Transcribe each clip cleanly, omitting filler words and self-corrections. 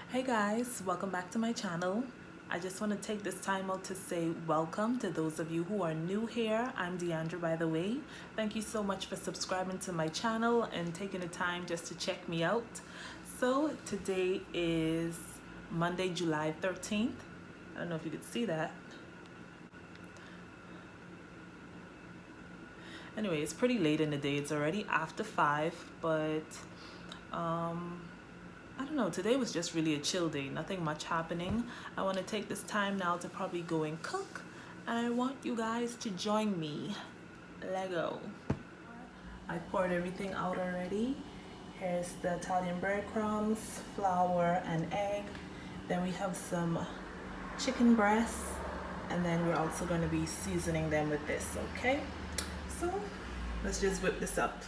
Hey guys, welcome back to my channel. I just want to take this time out to say welcome to those of you who are new here. I'm Deandra, by the way. Thank you so much for subscribing to my channel and taking the time just to check me out. So today is Monday, July 13th. I don't know if you could see that. Anyway, it's pretty late in the day. It's already after 5, but I don't know, today was just really a chill day, nothing much happening. I want to take this time now to probably go and cook, and I want you guys to join me. Lego. I poured everything out already. Here's the Italian breadcrumbs, flour, and egg. Then we have some chicken breasts, and then we're also going to be seasoning them with this, okay? So let's just whip this up.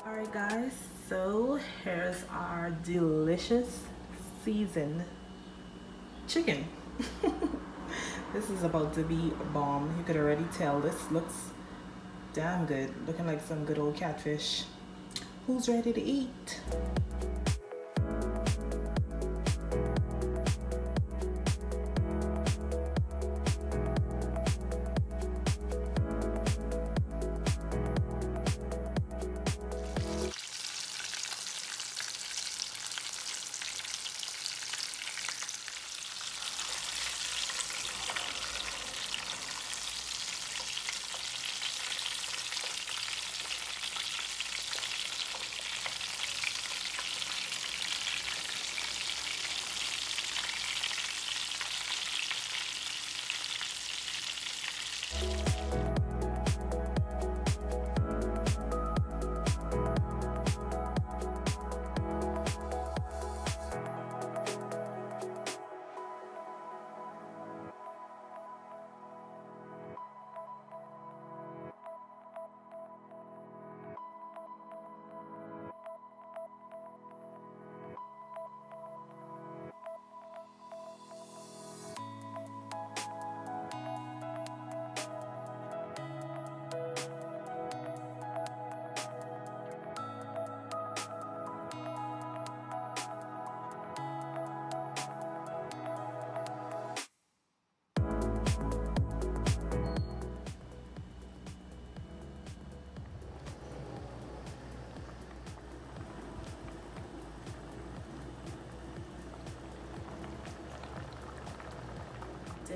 Alright guys, so here's our delicious seasoned chicken. This is about to be a bomb. You could already tell this looks damn good, looking like some good old catfish. Who's ready to eat?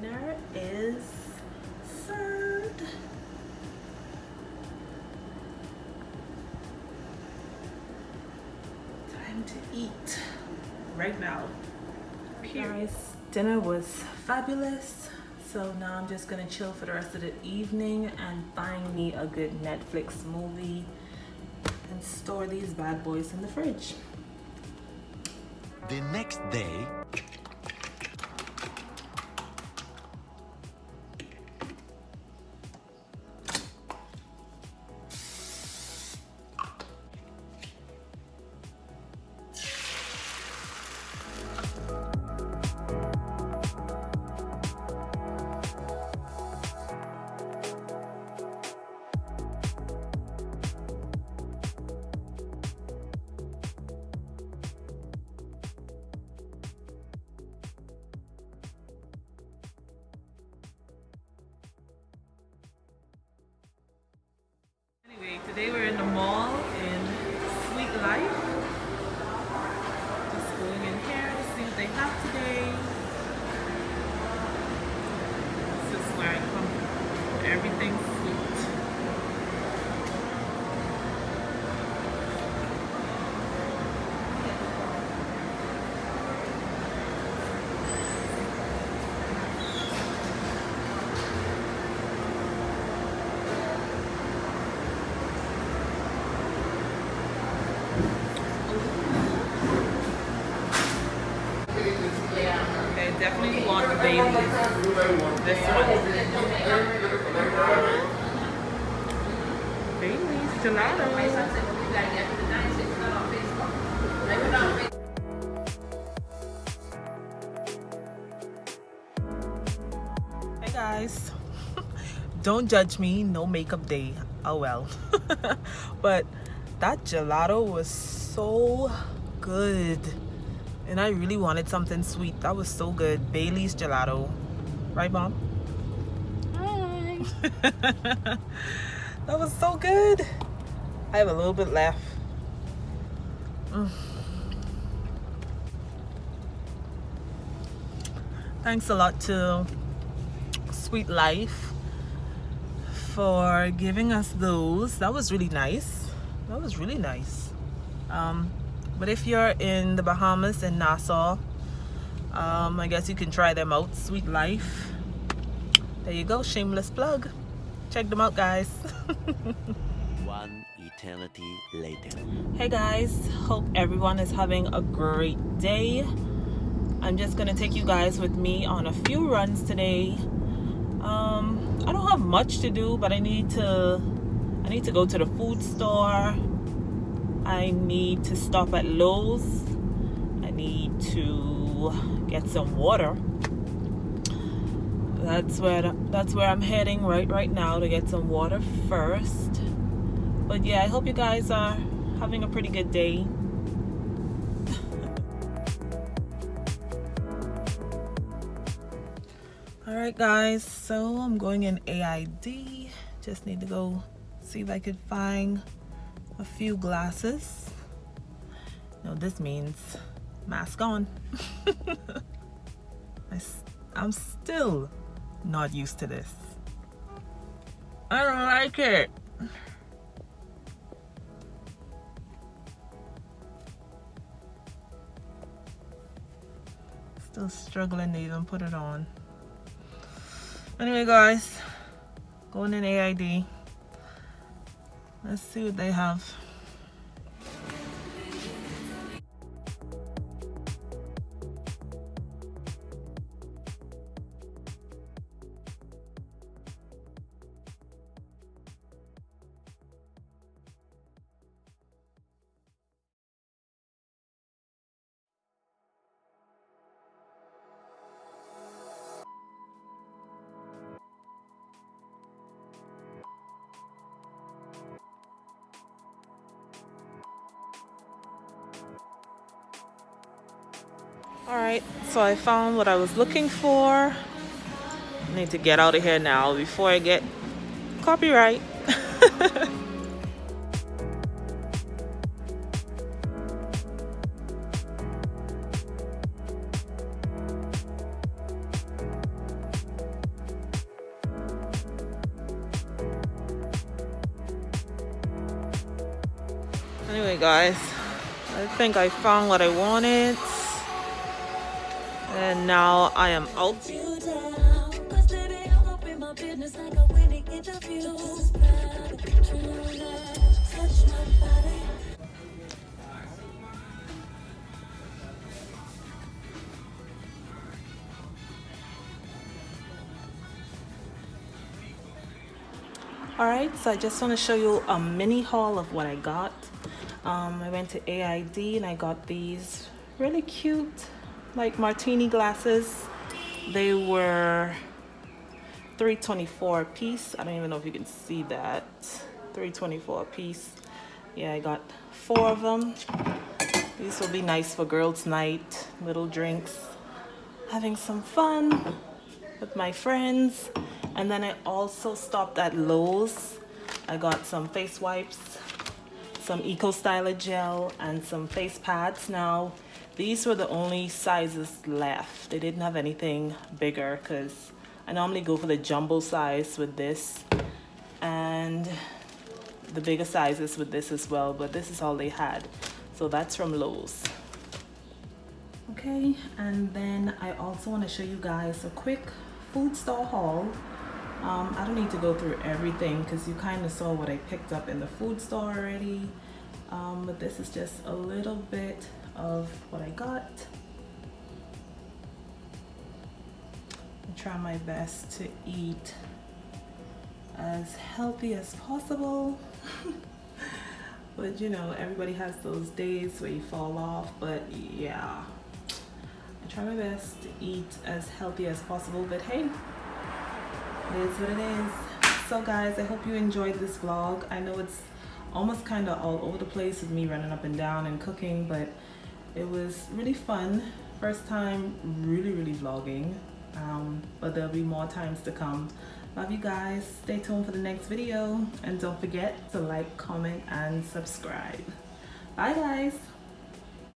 Dinner is served. Time to eat right now. Guys, dinner was fabulous. So now I'm just gonna chill for the rest of the evening and find me a good Netflix movie and store these bad boys in the fridge. The next day, Anyway, today we're in the mall in Sweet Life. Just going in here to see what they have today. This is where I come from. Everything's sweet. I definitely want the Bailey's. This one. Bailey's gelato. Hey guys. Don't judge me, no makeup day. Oh well. But that gelato was so good. And I really wanted something sweet. That was so good. Bailey's gelato. Right, Mom? Hi. That was so good. I have a little bit left. Thanks a lot to Sweet Life for giving us those. That was really nice. That was really nice. But if you're in the Bahamas and Nassau, I guess you can try them out. Sweet Life. There you go. Shameless plug. Check them out, guys. one eternity later. Hey guys, hope everyone is having a great day. I'm just gonna take you guys with me on a few runs today. I don't have much to do, but I need to go to the food store. I need to stop at Lowe's. I need to get some water. That's where I'm heading right now, to get some water first. But yeah, I hope you guys are having a pretty good day. Alright guys, so I'm going in AID. Just need to go see if I could find a few glasses. No, this means mask on. I'm still not used to this. I don't like it. Still struggling to even put it on. Anyway guys, going in AID. Let's see what they have. Alright, so I found what I was looking for. I need to get out of here now before I get copyright. Anyway, guys, I think I found what I wanted, and now I am out. Alright, so I just want to show you a mini haul of what I got. I went to AID and I got these really cute like martini glasses. They were $3.24 a piece. I don't even know if you can see that. $3.24 a piece. Yeah, I got 4 of them. These will be nice for girls' night, little drinks, having some fun with my friends. And then I also stopped at Lowe's. I got some face wipes, some Eco Styler gel, and some face pads. Now, these were the only sizes left. They didn't have anything bigger because I normally go for the jumbo size with this and the bigger sizes with this as well, but this is all they had. So that's from Lowe's. Okay, and then I also want to show you guys a quick food store haul. I don't need to go through everything because you kind of saw what I picked up in the food store already. But this is just a little bit of what I got. I try my best to eat as healthy as possible. But you know, everybody has those days where you fall off, but yeah. I try my best to eat as healthy as possible, but hey, it is what it is. So guys, I hope you enjoyed this vlog. I know it's almost kind of all over the place with me running up and down and cooking, but it was really fun. First time really vlogging, but there'll be more times to come. Love you guys. Stay tuned for the next video, and don't forget to like, comment, and subscribe. Bye guys.